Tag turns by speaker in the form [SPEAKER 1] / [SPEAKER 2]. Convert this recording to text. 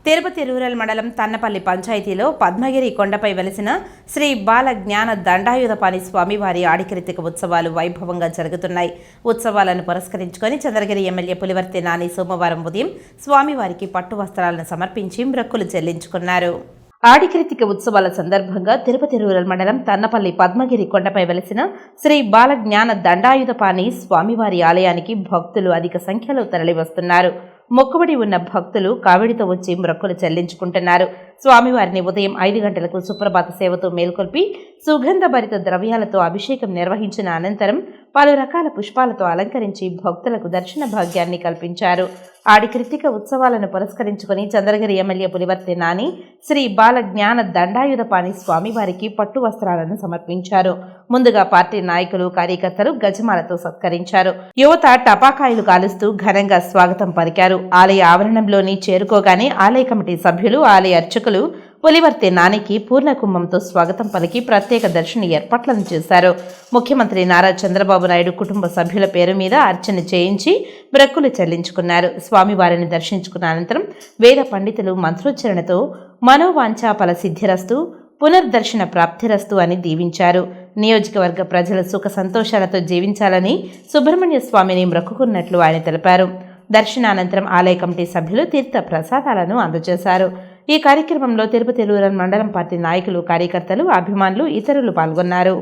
[SPEAKER 1] Tirupati rural మండలం తన్నపల్లి పంచాయతీలో పద్మగిరి కొండపై వెలిసిన శ్రీ బాల జ్ఞాన దండాయుధపాణి స్వామివారి ఆడికృతిక ఉత్సవాలు వైభవంగా జరుగుతున్నాయి. ఉత్సవాలను పురస్కరించుకొని చంద్రగిరి ఎమ్మెల్యే పులివర్తి నాని సోమవారం ఉదయం స్వామివారికి పట్టు వస్త్రాలను సమర్పించి మొక్కులు చెల్లించుకున్నారు. ఆడికృతిక ఉత్సవాల సందర్భంగా తిరుపతి రూరల్ మండలం తన్నపల్లి పద్మగిరి కొండపై వెలిసిన శ్రీ బాల జ్ఞాన దండాయుధపాణి స్వామివారి ఆలయానికి భక్తులు అధిక సంఖ్యలో తరలివస్తున్నారు. మొక్కుబడి ఉన్న భక్తులు కావిడితో వచ్చి మొక్కులు చెల్లించుకుంటున్నారు. స్వామివారిని ఉదయం 5 గంటలకు సుప్రభాత సేవతో మేల్కొల్పి సుగంధభరిత ద్రవ్యాలతో అభిషేకం నిర్వహించిన అనంతరం పలు రకాల పుష్పాలతో అలంకరించి భక్తులకు దర్శన భాగ్యాన్ని కల్పించారు. ఆడికృతిక ఉత్సవాలను పురస్కరించుకుని చంద్రగిరి ఎమ్మెల్యే పులివర్తి నాని శ్రీ బాల జ్ఞాన దండాయుధపాణి స్వామివారికి పట్టు వస్త్రాలను సమర్పించారు. ముందుగా పార్టీ నాయకులు కార్యకర్తలు గజమాలతో సత్కరించారు. యువత టపాకాయలు కాలుస్తూ ఘనంగా స్వాగతం పలికారు. ఆలయ ఆవరణంలోని చేరుకోగానే ఆలయ కమిటీ సభ్యులు, ఆలయ అర్చకులు పులివర్తి నానికి పూర్ణ కుంభంతో స్వాగతం పలికి ప్రత్యేక దర్శన ఏర్పాట్లను చేశారు. ముఖ్యమంత్రి నారా చంద్రబాబు నాయుడు కుటుంబ సభ్యుల పేరు మీద అర్చన చేయించి మొక్కులు చెల్లించుకున్నారు. స్వామివారిని దర్శించుకున్న అనంతరం వేద పండితులు మంత్రోచ్చరణతో మనోవాంఛా ఫల సిద్ధిరస్తు, పునర్దర్శన ప్రాప్తిరస్తు అని దీవించారు. నియోజకవర్గ ప్రజలు సుఖ సంతోషాలతో జీవించాలని సుబ్రహ్మణ్య స్వామిని మొక్కుకున్నట్లు ఆయన తెలిపారు. దర్శనానంతరం ఆలయ కమిటీ సభ్యులు తీర్థ ప్రసాదాలను అందజేశారు. ఈ కార్యక్రమంలో తిరుపతి రూరల్ మండలం పార్టీ నాయకులు, కార్యకర్తలు, అభిమానులు, ఇతరులు పాల్గొన్నారు.